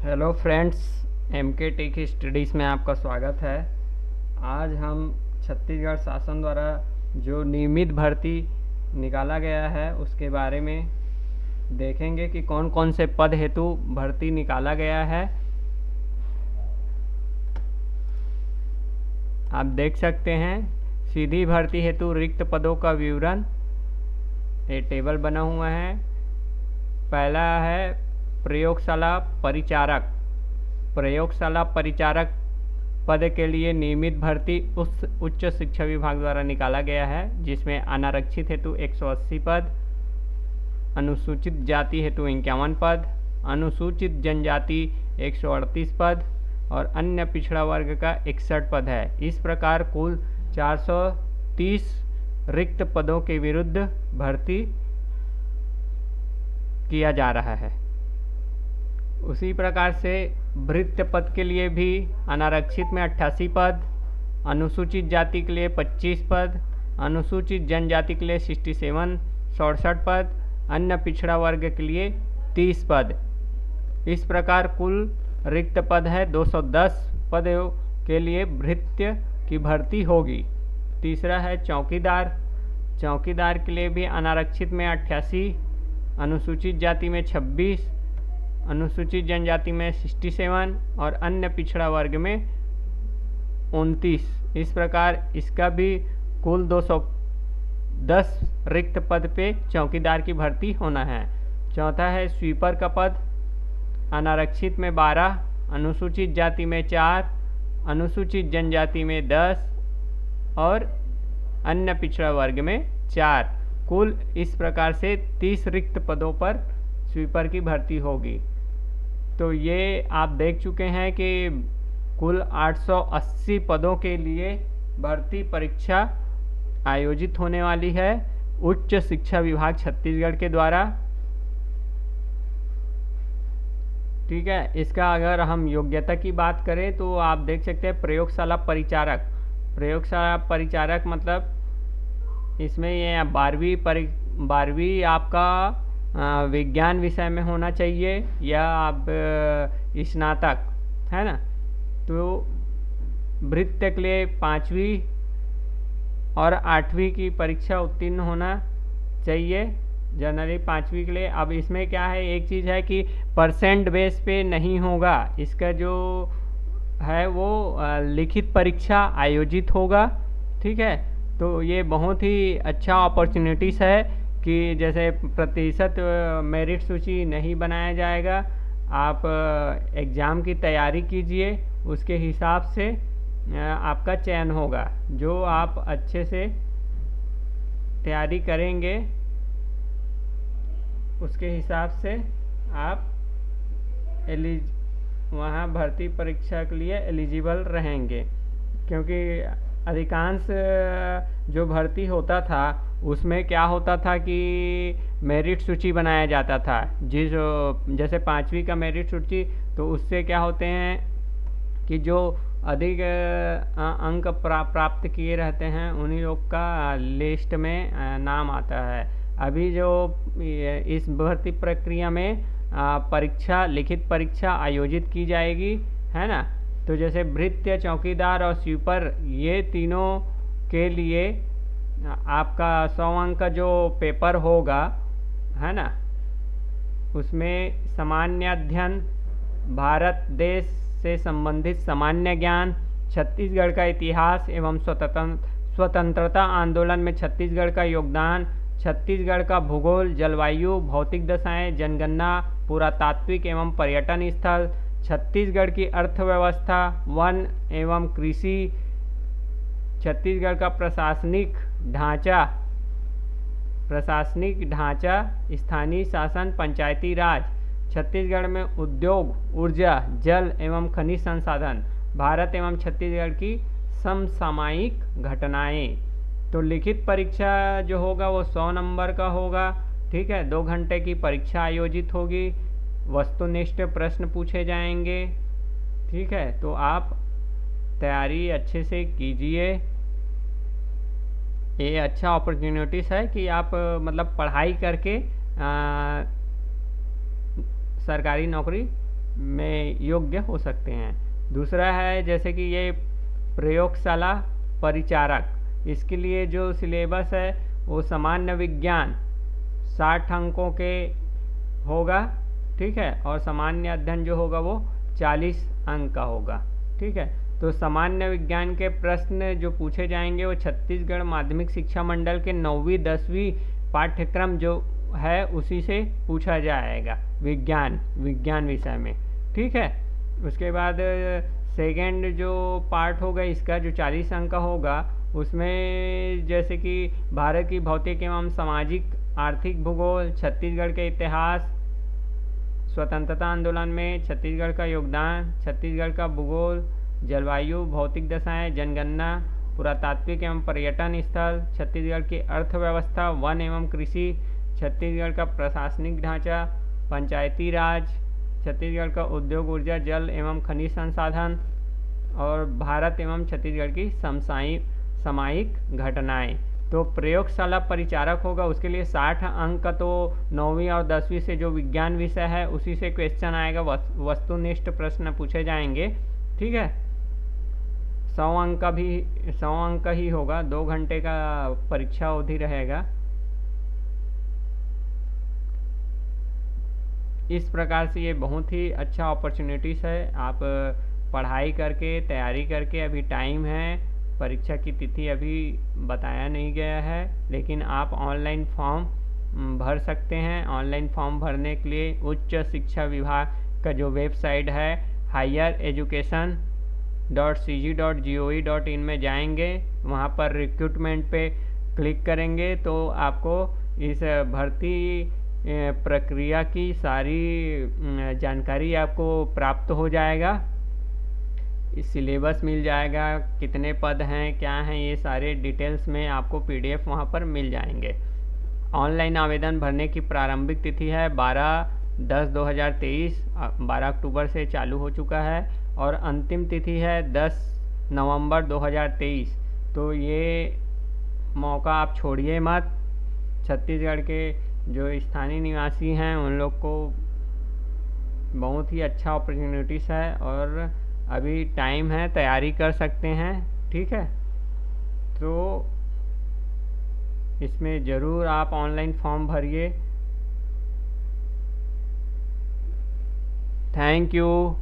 Hello friends, MK tech studies में आपका स्वागत है। आज हम छत्तीसगढ़ शासन द्वारा जो नियमित भर्ती निकाला गया है उसके बारे में देखेंगे कि कौन कौन से पद हेतु भर्ती निकाला गया है। आप देख सकते हैं सीधी भर्ती हेतु रिक्त पदों का विवरण, ये टेबल बना हुआ है। पहला है प्रयोगशाला परिचारक। प्रयोगशाला परिचारक पद के लिए नियमित भर्ती उच्च शिक्षा विभाग द्वारा निकाला गया है, जिसमें अनारक्षित हेतु 180 पद, अनुसूचित जाति हेतु 51 पद, अनुसूचित जनजाति 138 पद और अन्य पिछड़ा वर्ग का 61 पद है। इस प्रकार कुल 430 रिक्त पदों के विरुद्ध भर्ती किया जा रहा है। उसी प्रकार से भृत्य पद के लिए भी अनारक्षित में 88 पद, अनुसूचित जाति के लिए 25 पद, अनुसूचित जनजाति के लिए 67 पद, अन्य पिछड़ा वर्ग के लिए 30 पद। इस प्रकार कुल रिक्त पद है 210 पदों के लिए भृत्य की भर्ती होगी। तीसरा है चौकीदार। चौकीदार के लिए भी अनारक्षित में 88, अनुसूचित जाति में 26, अनुसूचित जनजाति में 67 और अन्य पिछड़ा वर्ग में 29। इस प्रकार इसका भी कुल 210 रिक्त पद पे चौकीदार की भर्ती होना है। चौथा है स्वीपर का पद। अनारक्षित में 12, अनुसूचित जाति में 4, अनुसूचित जनजाति में 10 और अन्य पिछड़ा वर्ग में 4। कुल इस प्रकार से 30 रिक्त पदों पर स्वीपर की भर्ती होगी। तो ये आप देख चुके हैं कि कुल 880 पदों के लिए भर्ती परीक्षा आयोजित होने वाली है उच्च शिक्षा विभाग छत्तीसगढ़ के द्वारा। ठीक है, इसका अगर हम योग्यता की बात करें तो आप देख सकते हैं प्रयोगशाला परिचारक। प्रयोगशाला परिचारक मतलब इसमें ये 12वीं आपका विज्ञान विषय में होना चाहिए या आप स्नातक, है ना। तो भृत्य के लिए 5वीं और 8वीं की परीक्षा उत्तीर्ण होना चाहिए, जनरली 5वीं के लिए। अब इसमें क्या है, एक चीज़ है कि परसेंट बेस पे नहीं होगा, इसका जो है वो लिखित परीक्षा आयोजित होगा। ठीक है, तो ये बहुत ही अच्छा अपॉर्चुनिटीज़ है कि जैसे प्रतिशत मेरिट सूची नहीं बनाया जाएगा। आप एग्ज़ाम की तैयारी कीजिए, उसके हिसाब से आपका चयन होगा। जो आप अच्छे से तैयारी करेंगे उसके हिसाब से आप वहाँ भर्ती परीक्षा के लिए एलिजिबल रहेंगे। क्योंकि अधिकांश जो भर्ती होता था उसमें क्या होता था कि मेरिट सूची बनाया जाता था। जैसे 5वीं का मेरिट सूची, तो उससे क्या होते हैं कि जो अधिक अंक प्राप्त किए रहते हैं उन्हीं लोग का लिस्ट में नाम आता है। अभी जो इस भर्ती प्रक्रिया में परीक्षा, लिखित परीक्षा आयोजित की जाएगी, है ना। तो जैसे भृत्य, चौकीदार और स्वीपर, ये तीनों के लिए आपका 100 अंक का जो पेपर होगा, है ना, उसमें सामान्य अध्ययन, भारत देश से संबंधित सामान्य ज्ञान, छत्तीसगढ़ का इतिहास एवं स्वतंत्रता आंदोलन में छत्तीसगढ़ का योगदान, छत्तीसगढ़ का भूगोल, जलवायु, भौतिक दशाएं, जनगणना, पुरातात्विक एवं पर्यटन स्थल, छत्तीसगढ़ की अर्थव्यवस्था, वन एवं कृषि, छत्तीसगढ़ का प्रशासनिक ढांचा, स्थानीय शासन, पंचायती राज, छत्तीसगढ़ में उद्योग, ऊर्जा, जल एवं खनिज संसाधन, भारत एवं छत्तीसगढ़ की समसामयिक घटनाएं। तो लिखित परीक्षा जो होगा वो 100 नंबर का होगा। ठीक है, 2 घंटे की परीक्षा आयोजित होगी, वस्तुनिष्ठ प्रश्न पूछे जाएंगे। ठीक है, तो आप तैयारी अच्छे से कीजिए। ये अच्छा अपॉर्चुनिटीज़ है कि आप मतलब पढ़ाई करके सरकारी नौकरी में योग्य हो सकते हैं। दूसरा है जैसे कि ये प्रयोगशाला परिचारक, इसके लिए जो सिलेबस है वो सामान्य विज्ञान 60 अंकों के होगा, ठीक है, और सामान्य अध्ययन जो होगा वो 40 अंक का होगा, ठीक है। तो सामान्य विज्ञान के प्रश्न जो पूछे जाएंगे वो छत्तीसगढ़ माध्यमिक शिक्षा मंडल के 9वीं 10वीं पाठ्यक्रम जो है उसी से पूछा जाएगा, विज्ञान विषय में, ठीक है। उसके बाद सेकेंड जो पार्ट होगा इसका जो 40 अंक का होगा, उसमें जैसे कि भारत की भौतिक एवं सामाजिक आर्थिक भूगोल, छत्तीसगढ़ के इतिहास, स्वतंत्रता आंदोलन में छत्तीसगढ़ का योगदान, छत्तीसगढ़ का भूगोल, जलवायु, भौतिक दशाएं, जनगणना, पुरातात्विक एवं पर्यटन स्थल, छत्तीसगढ़ की अर्थव्यवस्था, वन एवं कृषि, छत्तीसगढ़ का प्रशासनिक ढांचा, पंचायती राज, छत्तीसगढ़ का उद्योग, ऊर्जा, जल एवं खनिज संसाधन, और भारत एवं छत्तीसगढ़ की सामयिक घटनाएं। तो प्रयोगशाला परिचारक होगा, उसके लिए 60 अंक का तो 9वीं और 10वीं से जो विज्ञान विषय है उसी से क्वेश्चन आएगा, वस्तुनिष्ठ प्रश्न पूछे जाएंगे, ठीक है। 100 अंक ही होगा, 2 घंटे का परीक्षा अवधि रहेगा। इस प्रकार से ये बहुत ही अच्छा अपॉर्चुनिटीज़ है। आप पढ़ाई करके, तैयारी करके, अभी टाइम है, परीक्षा की तिथि अभी बताया नहीं गया है, लेकिन आप ऑनलाइन फॉर्म भर सकते हैं। ऑनलाइन फॉर्म भरने के लिए उच्च शिक्षा विभाग का जो वेबसाइट है highereducation.cg.gov.in में जाएंगे, वहाँ पर रिक्रूटमेंट पे क्लिक करेंगे तो आपको इस भर्ती प्रक्रिया की सारी जानकारी आपको प्राप्त हो जाएगा। सिलेबस मिल जाएगा, कितने पद हैं, क्या हैं, ये सारे डिटेल्स में आपको PDF वहाँ पर मिल जाएंगे। ऑनलाइन आवेदन भरने की प्रारंभिक तिथि है 12/10/2023, 12 अक्टूबर से चालू हो चुका है, और अंतिम तिथि है 10 नवंबर 2023। तो ये मौका आप छोड़िए मत। छत्तीसगढ़ के जो स्थानीय निवासी हैं उन लोग को बहुत ही अच्छा अपॉर्चुनिटीज़ है, और अभी टाइम है, तैयारी कर सकते हैं, ठीक है। तो इसमें ज़रूर आप ऑनलाइन फॉर्म भरिए। Thank you.